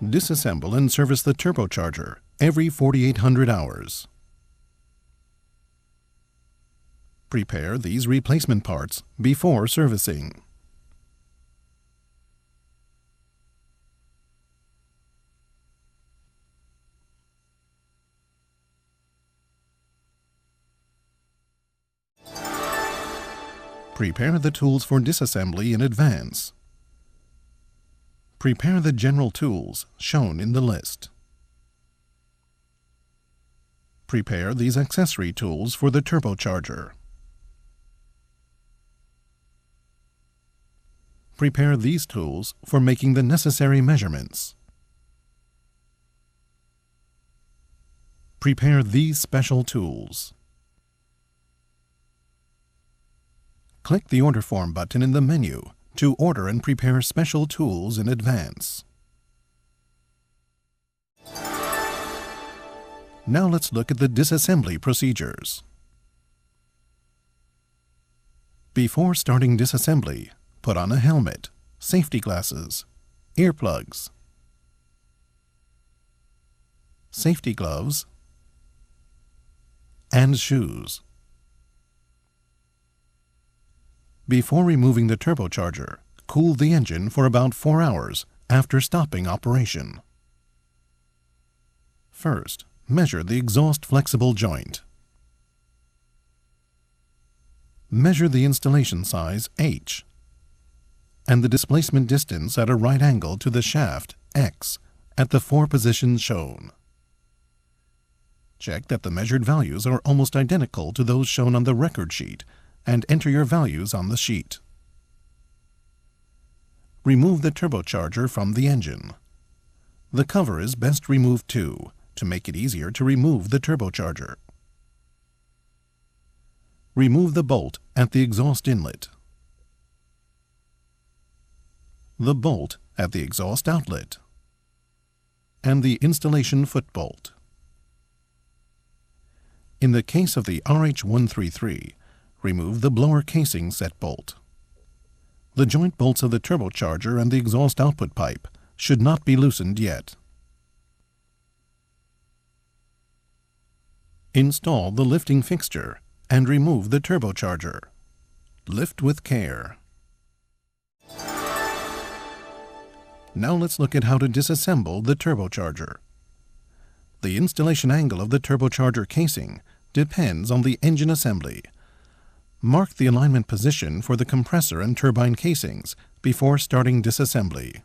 Disassemble and service the turbocharger every 4,800 hours. Prepare these replacement parts before servicing. Prepare the tools for disassembly in advance. Prepare the general tools shown in the list. Prepare these accessory tools for the turbocharger. Prepare these tools for making the necessary measurements. Prepare these special tools. Click the Order Form button in the menu to order and prepare special tools in advance. Now let's look at the disassembly procedures. Before starting disassembly, put on a helmet, safety glasses, earplugs, safety gloves, and shoes. Before removing the turbocharger, cool the engine for about 4 hours after stopping operation. First, measure the exhaust flexible joint. Measure the installation size H and the displacement distance at a right angle to the shaft X at the 4 positions shown. Check that the measured values are almost identical to those shown on the record sheet and enter your values on the sheet. Remove the turbocharger from the engine. The cover is best removed too, to make it easier to remove the turbocharger. Remove the bolt at the exhaust inlet, the bolt at the exhaust outlet, and the installation foot bolt. In the case of the RH133, remove the blower casing set bolt. The joint bolts of the turbocharger and the exhaust output pipe should not be loosened yet. Install the lifting fixture and remove the turbocharger. Lift with care. Now let's look at how to disassemble the turbocharger. The installation angle of the turbocharger casing depends on the engine assembly. Mark the alignment position for the compressor and turbine casings before starting disassembly.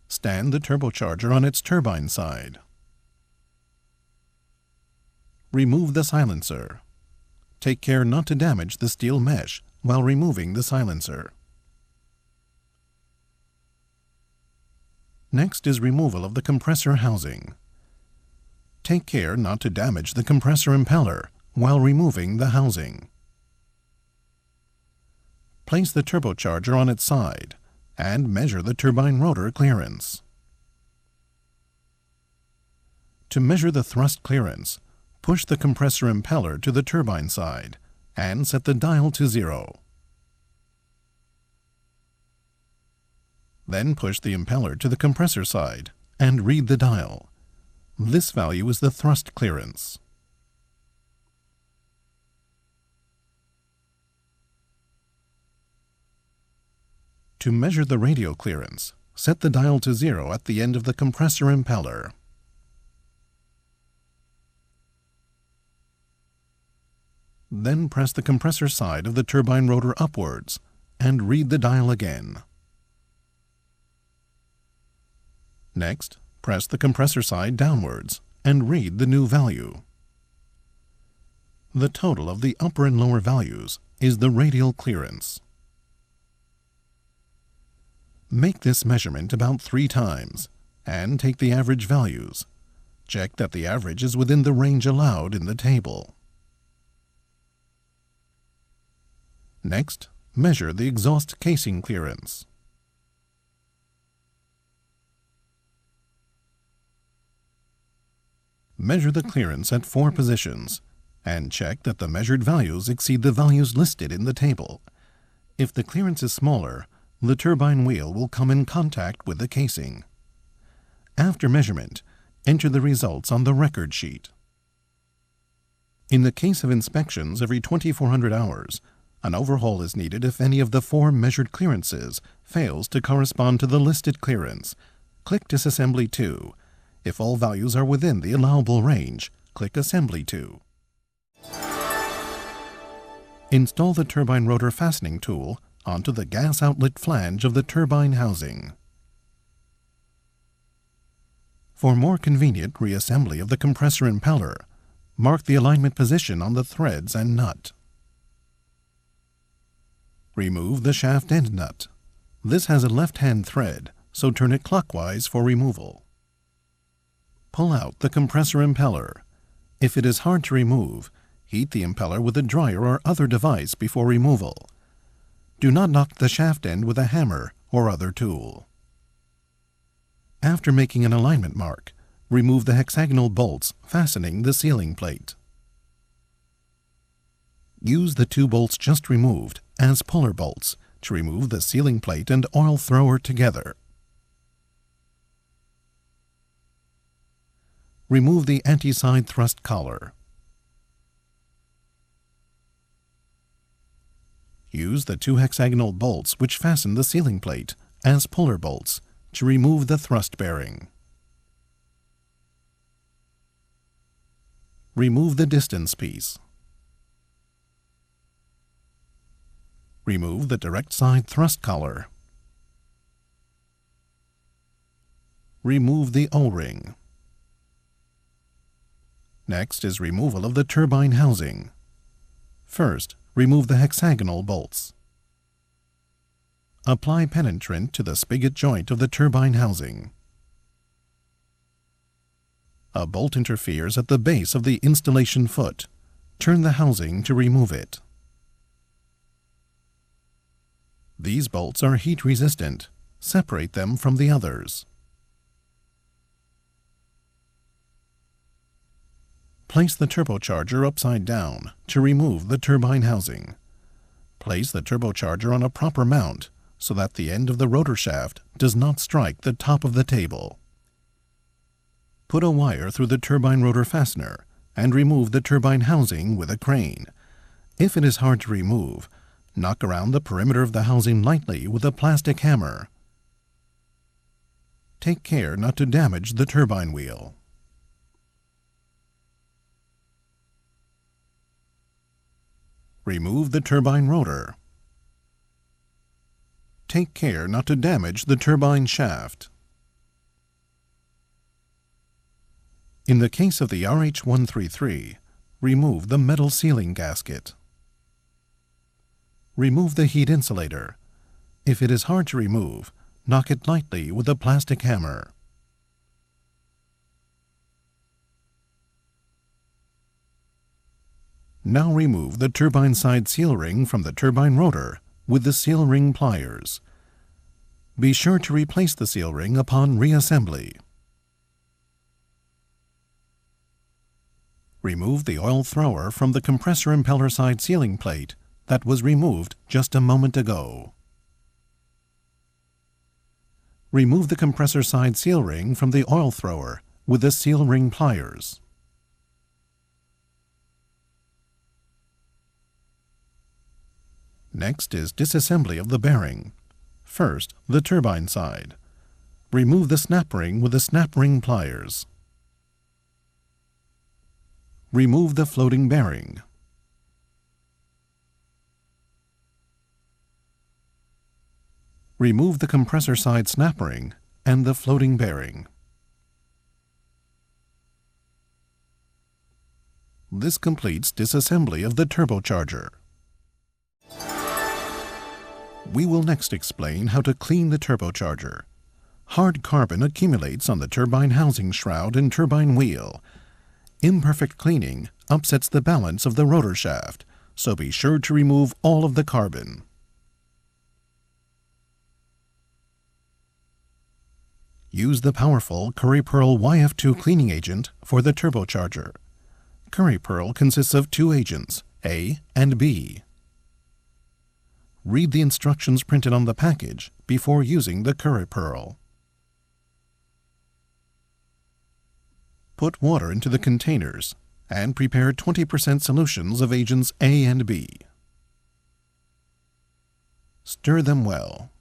Stand the turbocharger on its turbine side. Remove the silencer. Take care not to damage the steel mesh while removing the silencer. Next is removal of the compressor housing. Take care not to damage the compressor impeller while removing the housing. Place the turbocharger on its side and measure the turbine rotor clearance. To measure the thrust clearance, push the compressor impeller to the turbine side and set the dial to 0. Then push the impeller to the compressor side and read the dial. This value is the thrust clearance. To measure the radial clearance, set the dial to 0 at the end of the compressor impeller. Then press the compressor side of the turbine rotor upwards and read the dial again. Next, press the compressor side downwards and read the new value. The total of the upper and lower values is the radial clearance. Make this measurement about 3 times and take the average values. Check that the average is within the range allowed in the table. Next, measure the exhaust casing clearance. Measure the clearance at 4 positions and check that the measured values exceed the values listed in the table. If the clearance is smaller, the turbine wheel will come in contact with the casing. After measurement, enter the results on the record sheet. In the case of inspections every 2400 hours, an overhaul is needed if any of the 4 measured clearances fails to correspond to the listed clearance. Click Disassembly 2. If all values are within the allowable range, click Assembly 2. Install the turbine rotor fastening tool onto the gas outlet flange of the turbine housing. For more convenient reassembly of the compressor impeller, mark the alignment position on the threads and nut. Remove the shaft end nut. This has a left-hand thread, so turn it clockwise for removal. Pull out the compressor impeller. If it is hard to remove, heat the impeller with a dryer or other device before removal. Do not knock the shaft end with a hammer or other tool. After making an alignment mark, remove the hexagonal bolts fastening the sealing plate. Use the 2 bolts just removed as puller bolts to remove the sealing plate and oil thrower together. Remove the anti-side thrust collar. Use the 2 hexagonal bolts which fasten the sealing plate as puller bolts to remove the thrust bearing. Remove the distance piece. Remove the direct side thrust collar. Remove the O-ring. Next is removal of the turbine housing. First, remove the hexagonal bolts. Apply penetrant to the spigot joint of the turbine housing. A bolt interferes at the base of the installation foot. Turn the housing to remove it. These bolts are heat resistant. Separate them from the others. Place the turbocharger upside down to remove the turbine housing. Place the turbocharger on a proper mount so that the end of the rotor shaft does not strike the top of the table. Put a wire through the turbine rotor fastener and remove the turbine housing with a crane. If it is hard to remove, knock around the perimeter of the housing lightly with a plastic hammer. Take care not to damage the turbine wheel. Remove the turbine rotor. Take care not to damage the turbine shaft. In the case of the RH-133, remove the metal sealing gasket. Remove the heat insulator. If it is hard to remove, knock it lightly with a plastic hammer. Now remove the turbine side seal ring from the turbine rotor with the seal ring pliers. Be sure to replace the seal ring upon reassembly. Remove the oil thrower from the compressor impeller side sealing plate that was removed just a moment ago. Remove the compressor side seal ring from the oil thrower with the seal ring pliers. Next is disassembly of the bearing. First, the turbine side. Remove the snap ring with the snap ring pliers. Remove the floating bearing. Remove the compressor side snap ring and the floating bearing. This completes disassembly of the turbocharger. We will next explain how to clean the turbocharger. Hard carbon accumulates on the turbine housing shroud and turbine wheel. Imperfect cleaning upsets the balance of the rotor shaft, so be sure to remove all of the carbon. Use the powerful Curry Pearl YF2 cleaning agent for the turbocharger. Curry Pearl consists of 2 agents, A and B. read the instructions printed on the package before using the curry pearl. Put water into the containers and prepare 20% solutions of agents A and B. Stir them well.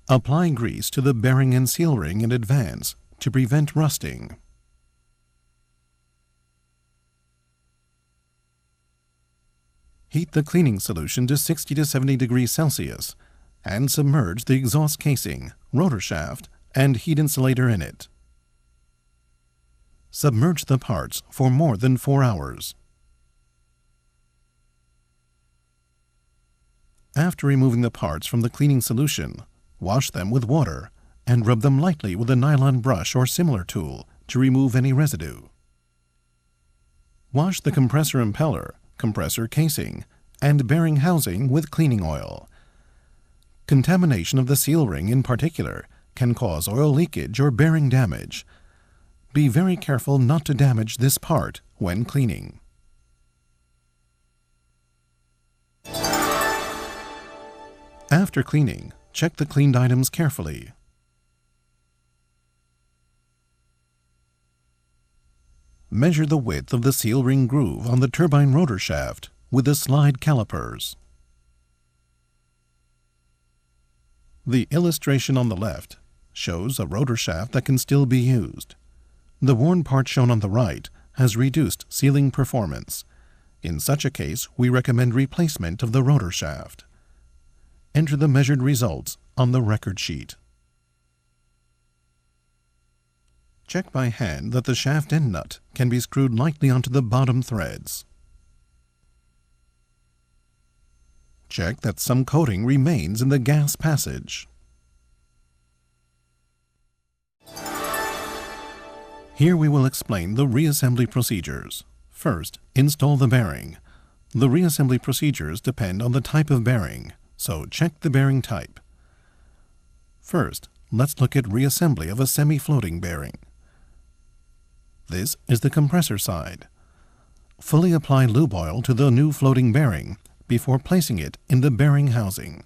Apply grease to the bearing and seal ring in advance to prevent rusting. Heat the cleaning solution to 60 to 70 degrees Celsius and submerge the exhaust casing, rotor shaft, and heat insulator in it. Submerge the parts for more than 4 hours. After removing the parts from the cleaning solution, wash them with water and rub them lightly with a nylon brush or similar tool to remove any residue. Wash the compressor impeller, compressor casing, and bearing housing with cleaning oil. Contamination of the seal ring in particular can cause oil leakage or bearing damage. Be very careful not to damage this part when cleaning. After cleaning, check the cleaned items carefully. Measure the width of the seal ring groove on the turbine rotor shaft with the slide calipers. The illustration on the left shows a rotor shaft that can still be used. The worn part shown on the right has reduced sealing performance. In such a case, we recommend replacement of the rotor shaft. Enter the measured results on the record sheet. Check by hand that the shaft end nut can be screwed lightly onto the bottom threads. Check that some coating remains in the gas passage. Here we will explain the reassembly procedures. First, install the bearing. The reassembly procedures depend on the type of bearing, so check the bearing type. First, let's look at reassembly of a semi-floating bearing. This is the compressor side. Fully apply lube oil to the new floating bearing before placing it in the bearing housing.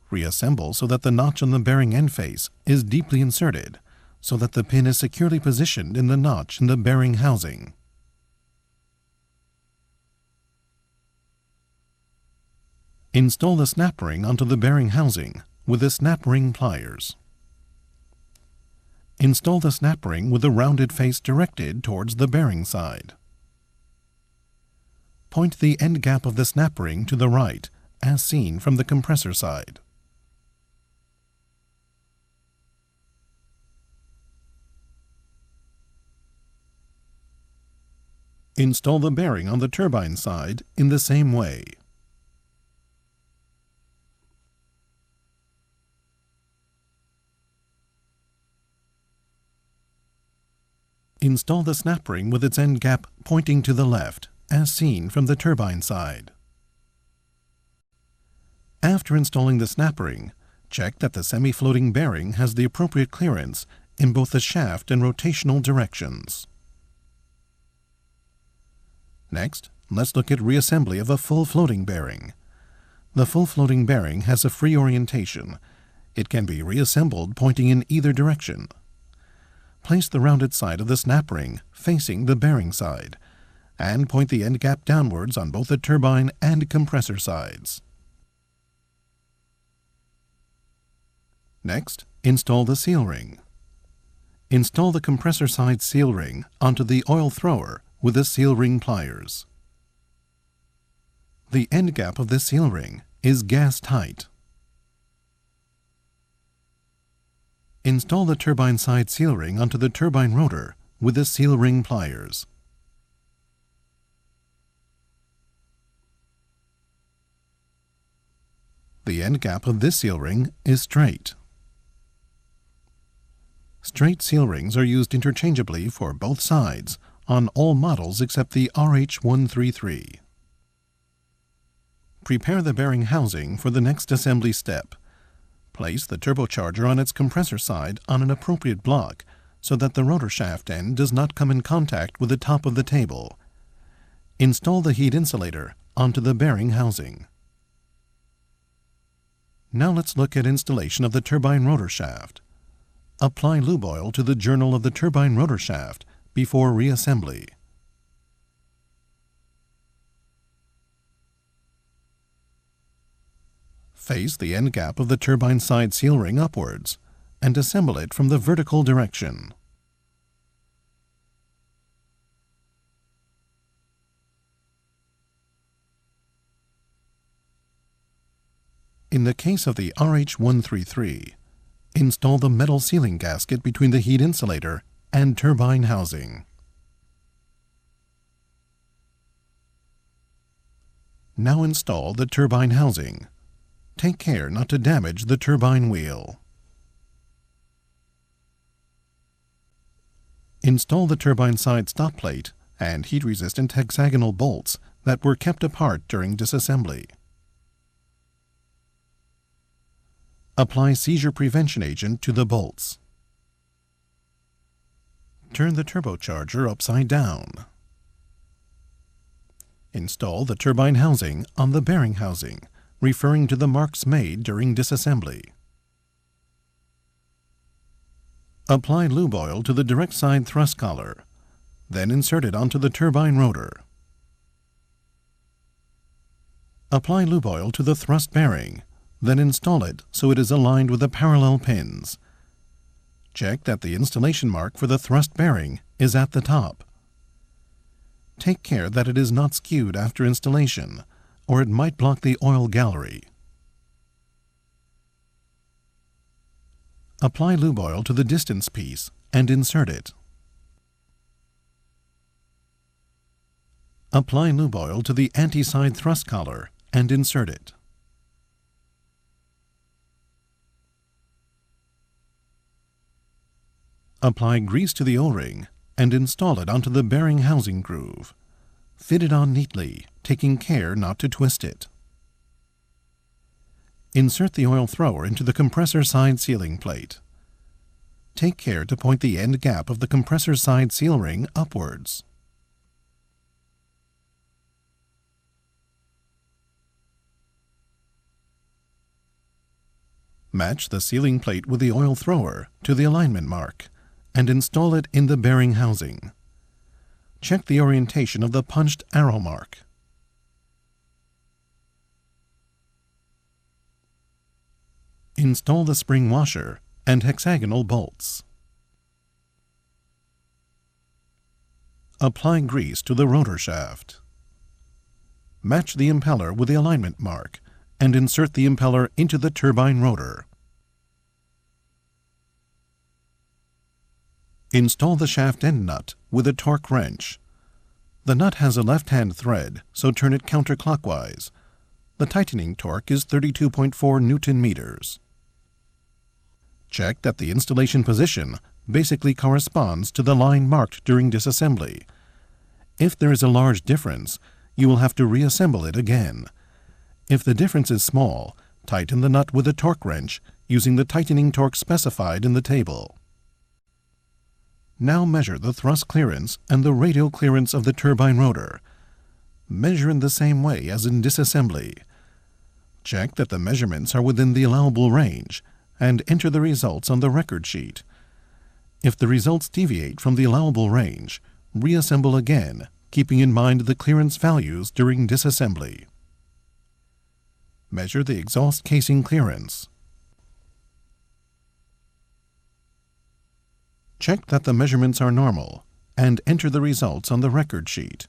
Reassemble so that the notch on the bearing end face is deeply inserted, so that the pin is securely positioned in the notch in the bearing housing. Install the snap ring onto the bearing housing with the snap ring pliers. Install the snap ring with the rounded face directed towards the bearing side. Point the end gap of the snap ring to the right, as seen from the compressor side. Install the bearing on the turbine side in the same way. Install the snap ring with its end gap pointing to the left, as seen from the turbine side. After installing the snap ring, check that the semi-floating bearing has the appropriate clearance in both the shaft and rotational directions. Next, let's look at reassembly of a full floating bearing. The full floating bearing has a free orientation. It can be reassembled pointing in either direction. Place the rounded side of the snap ring facing the bearing side, and point the end gap downwards on both the turbine and compressor sides. Next, install the seal ring. Install the compressor side seal ring onto the oil thrower with the seal ring pliers. The end gap of the seal ring is gas tight. Install the turbine side seal ring onto the turbine rotor with the seal ring pliers. The end gap of this seal ring is straight. Straight seal rings are used interchangeably for both sides on all models except the RH133. Prepare the bearing housing for the next assembly step. Place the turbocharger on its compressor side on an appropriate block so that the rotor shaft end does not come in contact with the top of the table. Install the heat insulator onto the bearing housing. Now let's look at installation of the turbine rotor shaft. Apply lube oil to the journal of the turbine rotor shaft before reassembly. Face the end gap of the turbine side seal ring upwards and assemble it from the vertical direction. In the case of the RH133, install the metal sealing gasket between the heat insulator and turbine housing. Now install the turbine housing. Take care not to damage the turbine wheel. Install the turbine side stop plate and heat-resistant hexagonal bolts that were kept apart during disassembly. Apply seizure prevention agent to the bolts. Turn the turbocharger upside down. Install the turbine housing on the bearing housing, referring to the marks made during disassembly. Apply lube oil to the direct side thrust collar, then insert it onto the turbine rotor. Apply lube oil to the thrust bearing, then install it so it is aligned with the parallel pins. Check that the installation mark for the thrust bearing is at the top. Take care that it is not skewed after installation, or it might block the oil gallery. Apply lube oil to the distance piece and insert it. Apply lube oil to the anti-side thrust collar and insert it. Apply grease to the O-ring and install it onto the bearing housing groove. Fit it on neatly, taking care not to twist it. Insert the oil thrower into the compressor side sealing plate. Take care to point the end gap of the compressor side seal ring upwards. Match the sealing plate with the oil thrower to the alignment mark and install it in the bearing housing. Check the orientation of the punched arrow mark. Install the spring washer and hexagonal bolts. Apply grease to the rotor shaft. Match the impeller with the alignment mark and insert the impeller into the turbine rotor. Install the shaft end nut with a torque wrench. The nut has a left-hand thread, so turn it counterclockwise. The tightening torque is 32.4 Newton meters. Check that the installation position basically corresponds to the line marked during disassembly. If there is a large difference, you will have to reassemble it again. If the difference is small, tighten the nut with a torque wrench using the tightening torque specified in the table. Now measure the thrust clearance and the radial clearance of the turbine rotor. Measure in the same way as in disassembly. Check that the measurements are within the allowable range and enter the results on the record sheet. If the results deviate from the allowable range, reassemble again, keeping in mind the clearance values during disassembly. Measure the exhaust casing clearance. Check that the measurements are normal and enter the results on the record sheet.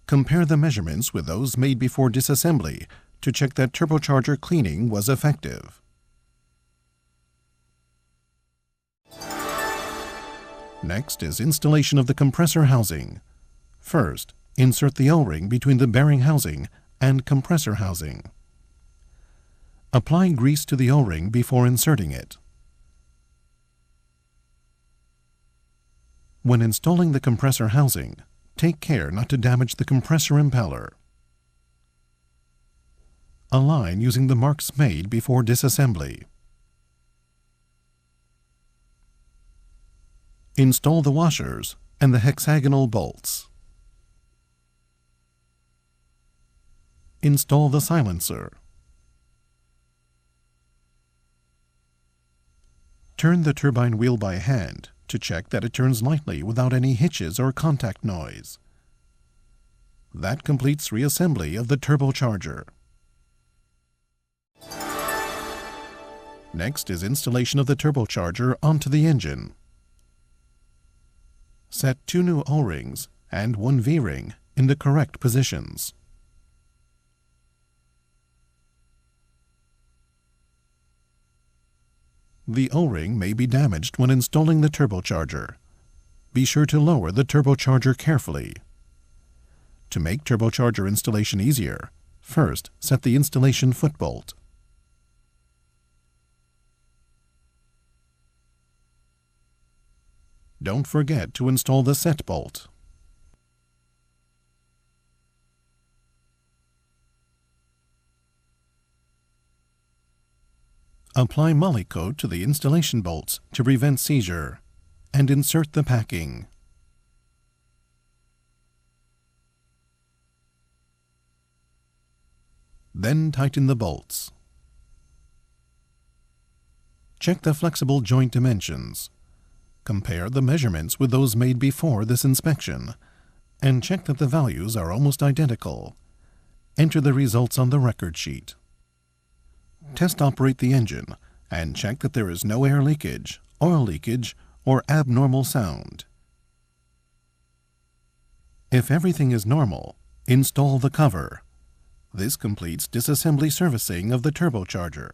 Compare the measurements with those made before disassembly to check that turbocharger cleaning was effective. Next is installation of the compressor housing. First, insert the O-ring between the bearing housing and compressor housing. Apply grease to the O-ring before inserting it. When installing the compressor housing, take care not to damage the compressor impeller. Align using the marks made before disassembly. Install the washers and the hexagonal bolts. Install the silencer. Turn the turbine wheel by hand to check that it turns lightly without any hitches or contact noise. That completes reassembly of the turbocharger. Next is installation of the turbocharger onto the engine. Set 2 new O-rings and 1 V-ring in the correct positions. The O-ring may be damaged when installing the turbocharger. Be sure to lower the turbocharger carefully. To make turbocharger installation easier, first set the installation foot bolt. Don't forget to install the set bolt. Apply Molykote to the installation bolts to prevent seizure, and insert the packing. Then tighten the bolts. Check the flexible joint dimensions. Compare the measurements with those made before this inspection, and check that the values are almost identical. Enter the results on the record sheet. Test operate the engine and check that there is no air leakage, oil leakage, or abnormal sound. If everything is normal, install the cover. This completes disassembly servicing of the turbocharger.